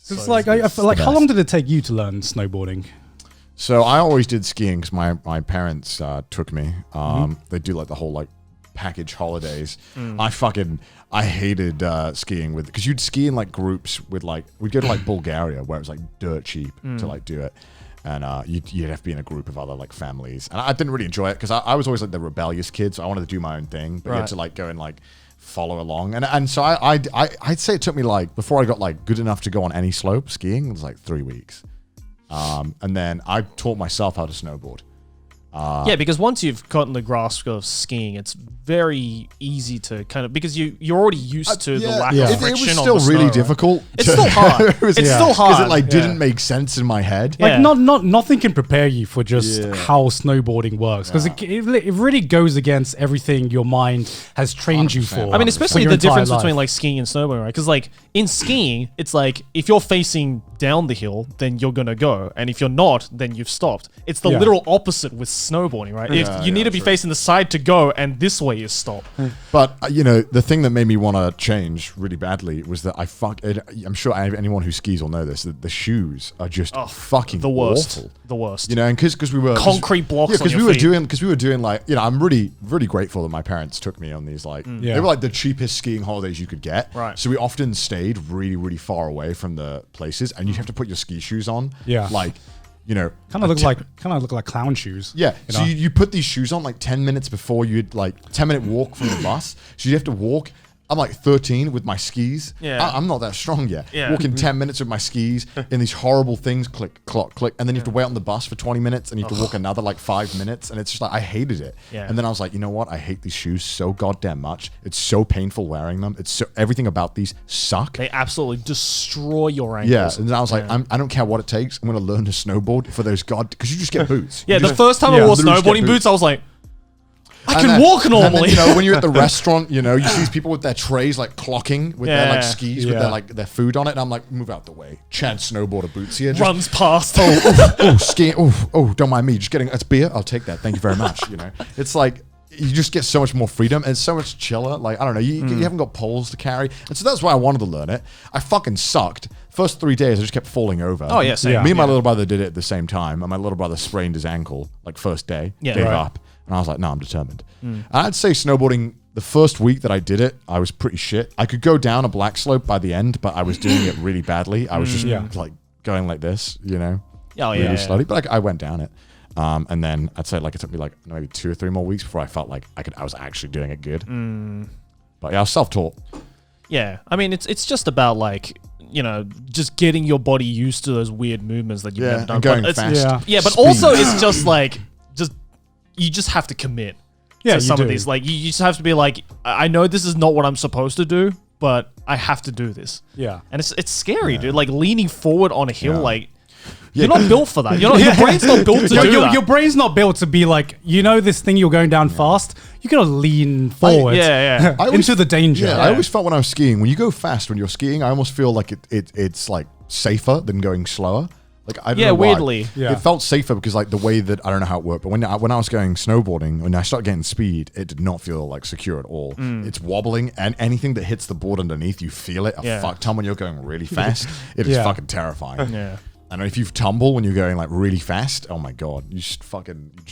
It's like, I feel like, how long did it take you to learn snowboarding? So I always did skiing because my parents took me. They do like the whole like package holidays. I hated skiing because you'd ski in like groups with like, we'd go to like Bulgaria where it was like dirt cheap to like do it. And you'd have to be in a group of other like families. And I didn't really enjoy it because I was always like the rebellious kid. So I wanted to do my own thing, but you had to like go and like follow along. And so I'd say it took me like, before I got like good enough to go on any slope skiing, it was like 3 weeks. And then I taught myself how to snowboard. Yeah, because once you've gotten the grasp of skiing, it's very easy to kind of, because you're already used to the lack of friction. It was still really difficult. It's still hard. It's still hard because it like didn't make sense in my head. Like nothing can prepare you for just how snowboarding works, because it really goes against everything your mind has trained you for. I mean, especially the difference between like skiing and snowboarding, right? Because like in skiing, it's like if you're facing down the hill, then you're gonna go, and if you're not, then you've stopped. It's the literal opposite with snowboarding, right? If you need to be facing the side to go, and this way is stop. But you know, the thing that made me want to change really badly was that I'm sure anyone who skis will know this, that the shoes are just fucking the worst. awful. The worst. You know, and because we were concrete blocks. Because we were doing like, you know, I'm really grateful that my parents took me on these like they were like the cheapest skiing holidays you could get. Right. So we often stayed really far away from the places, and you have to put your ski shoes on. Yeah. Like, you know, kind of look like clown shoes. Yeah. So you put these shoes on like 10 minutes before you'd like 10-minute walk from the bus. So you have to walk. I'm like 13 with my skis. Yeah. I'm not that strong yet. Yeah. Walking 10 minutes with my skis in these horrible things, click, clock, click. And then you have to wait on the bus for 20 minutes and you have to walk another like 5 minutes. And it's just like, I hated it. Yeah. And then I was like, you know what? I hate these shoes so goddamn much. It's so painful wearing them. It's so, everything about these suck. They absolutely destroy your ankles. Yeah. And then I was like, I don't care what it takes. I'm going to learn to snowboard for those because you just get boots. Yeah. The first time I wore snowboarding boots, I was like, I can walk normally. And then, you know, when you're at the restaurant, you know, you see these people with their trays like clocking with their like skis with their like their food on it, and I'm like, move out the way. Chad snowboarder boots here. Runs past. Skiing. Don't mind me. Just getting it's beer. I'll take that. Thank you very much. You know, it's like you just get so much more freedom and it's so much chiller. Like, I don't know, you haven't got poles to carry, and so that's why I wanted to learn it. I fucking sucked. First 3 days, I just kept falling over. Oh yeah, same. Me and my little brother did it at the same time, and my little brother sprained his ankle like first day. Gave up. And I was like, no, I'm determined. And I'd say snowboarding, the first week that I did it, I was pretty shit. I could go down a black slope by the end, but I was doing it really badly. I was just like going like this, you know, really slowly. But I went down it. And then I'd say like it took me like maybe 2 or 3 more weeks before I felt like I was actually doing it good. But yeah, I was self-taught. Yeah. I mean, it's just about like, you know, just getting your body used to those weird movements that you've never done. And going fast. Yeah, but also it's just like, you just have to commit to some of these. Like, you just have to be like, I know this is not what I'm supposed to do, but I have to do this. Yeah. And it's scary, dude. Like, leaning forward on a hill, like, you're not built for that. Your brain's not built to do that. Your brain's not built to be like, you know, this thing you're going down fast, you gotta lean forward into the danger. I always felt when I was skiing, when you go fast when you're skiing, I almost feel like it's like safer than going slower. Like, I don't know why. Weirdly. Yeah. It felt safer because like the way that, I don't know how it worked, but when I was going snowboarding, when I started getting speed, it did not feel like secure at all. It's wobbling, and anything that hits the board underneath, you feel it a fuck ton when you're going really fast. It is fucking terrifying. Yeah. And if you tumble when you're going like really fast, oh my god, you're just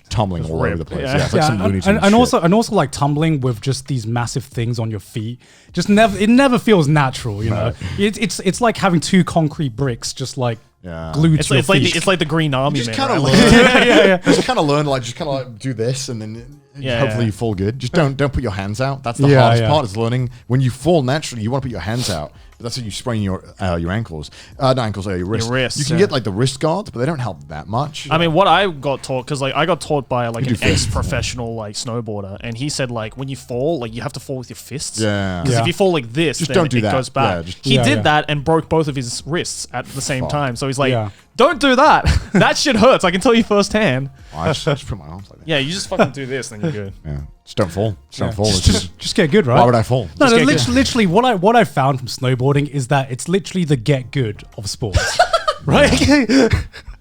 tumbling all over the place. Yeah, it's like some Looney Tunes shit. and also like tumbling with just these massive things on your feet. It never feels natural, you know. It's like having 2 concrete bricks just like glued to your feet. It's like the Green Army. You just man, kind of right? learn. Just kind of learn to like do this, and then hopefully you fall good. Just don't put your hands out. That's the hardest part, is learning. When you fall naturally, you want to put your hands out. But that's how you sprain your ankles. Not ankles, your wrists. Your wrists, you can get like the wrist guards, but they don't help that much. I mean, what I got taught, because like I got taught by like an ex-professional like snowboarder, and he said like when you fall, like you have to fall with your fists. Yeah. Because if you fall like this, just then don't do it that. goes back. He did that and broke both of his wrists at the same time. So he's like, don't do that. That shit hurts. I can tell you firsthand. I just put my arms like that. Yeah, you just fucking do this, then you're good. Yeah. Just don't fall. Just don't fall. Just get good, right? Why would I fall? No, literally what I found from snowboarding is that it's literally the get good of sports. Right?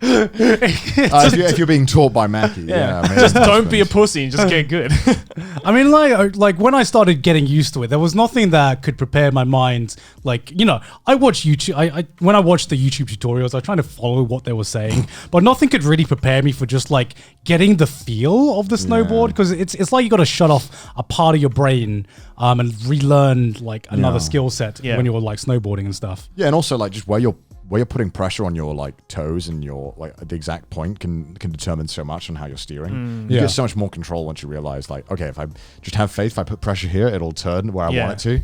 If you're being taught by Mackie, just don't be a pussy and just get good. I mean, like when I started getting used to it, there was nothing that could prepare my mind. Like, you know, I watch YouTube. When I watched the YouTube tutorials, I was trying to follow what they were saying, but nothing could really prepare me for just like getting the feel of the snowboard, because it's like you got to shut off a part of your brain and relearn like another skill set when you're like snowboarding and stuff. Yeah, and also like just where you're putting pressure on your like toes and your like the exact point can determine so much on how you're steering. You get so much more control once you realize like, okay, if I just have faith, if I put pressure here, it'll turn where I want it to.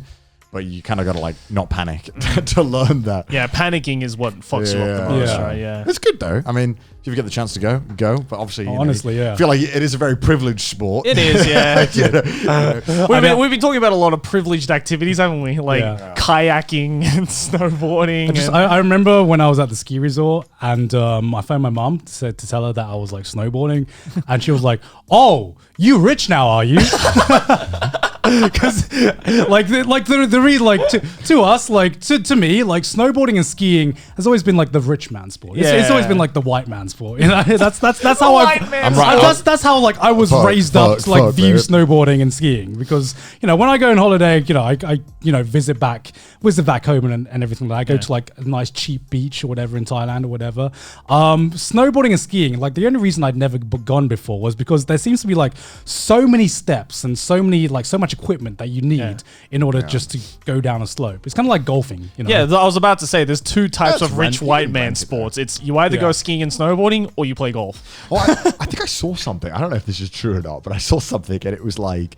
But you kind of got to like not panic to learn that. Yeah, panicking is what fucks you up the most, right? Yeah. It's good though. I mean, if you ever get the chance to go. But obviously, honestly, I feel like it is a very privileged sport. It is, yeah. We've been talking about a lot of privileged activities, haven't we? Like kayaking and snowboarding. I remember when I was at the ski resort and I phoned my mom to tell her that I was like snowboarding, and she was like, "Oh, you rich now, are you?" Because to us, like to me, like snowboarding and skiing has always been like the rich man sport. It's always been like the white man sport. You know, that's how that's how like I was raised up to like view snowboarding and skiing, because you know when I go on holiday, you know I visit back home and everything. I go to like a nice cheap beach or whatever in Thailand or whatever. Snowboarding and skiing, like the only reason I'd never gone before was because there seems to be like so many steps and so much equipment that you need in order just to go down a slope. It's kind of like golfing, you know? Yeah, I was about to say there's two types of rich white man sports. It's you either go skiing and snowboarding or you play golf. Well, I think I saw something. I don't know if this is true or not, but I saw something and it was like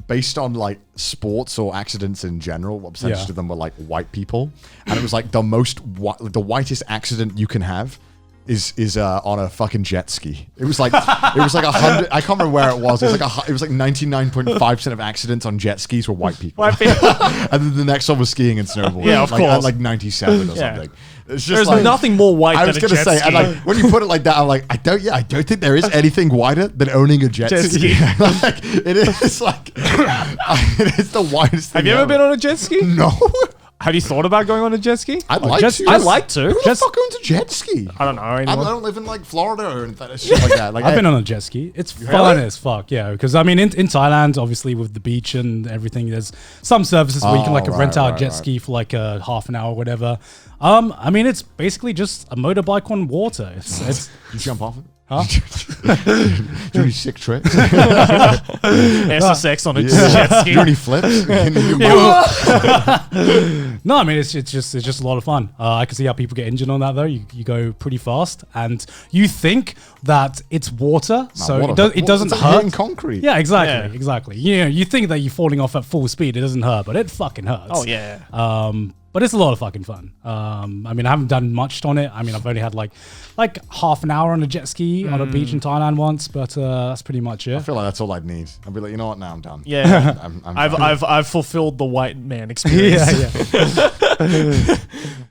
based on like sports or accidents in general, what percentage of them were like white people, and it was like the whitest accident you can have is on a fucking jet ski. It was like 100. I can't remember where it was. It was like 99.5% of accidents on jet skis were white people. And then the next one was skiing and snowboarding. Yeah, of course. Like 97 or something. It's just There's nothing more white than a jet ski. I was going to say, and like when you put it like that, I'm like, I don't think there is anything whiter than owning a jet ski. Like it is like it is the whitest thing. Have you ever been on a jet ski? No. Have you thought about going on a jet ski? I'd like to. I'd like to. Who the fuck owns a jet ski? I don't know. I don't live in like Florida or anything, shit like that. Like I've been on a jet ski. It's fun as fuck, yeah. Because I mean, in Thailand, obviously with the beach and everything, there's some services where you can like rent out a jet ski for like a half an hour or whatever. I mean, it's basically just a motorbike on water. It's you jump off it. Huh? Do any sick tricks? SSX on a jet ski. Do any flips? No, I mean it's just a lot of fun. I can see how people get injured on that though. You go pretty fast, and you think that it's water, so it doesn't hurt. In concrete. Yeah, exactly. You think that you're falling off at full speed, it doesn't hurt, but it fucking hurts. Oh yeah. But it's a lot of fucking fun. I mean, I haven't done much on it. I mean, I've only had like half an hour on a jet ski on a beach in Thailand once, but that's pretty much it. I feel like that's all I'd need. I'd be like, you know what? Now I'm done. Yeah, I've fulfilled the white man experience. Yeah.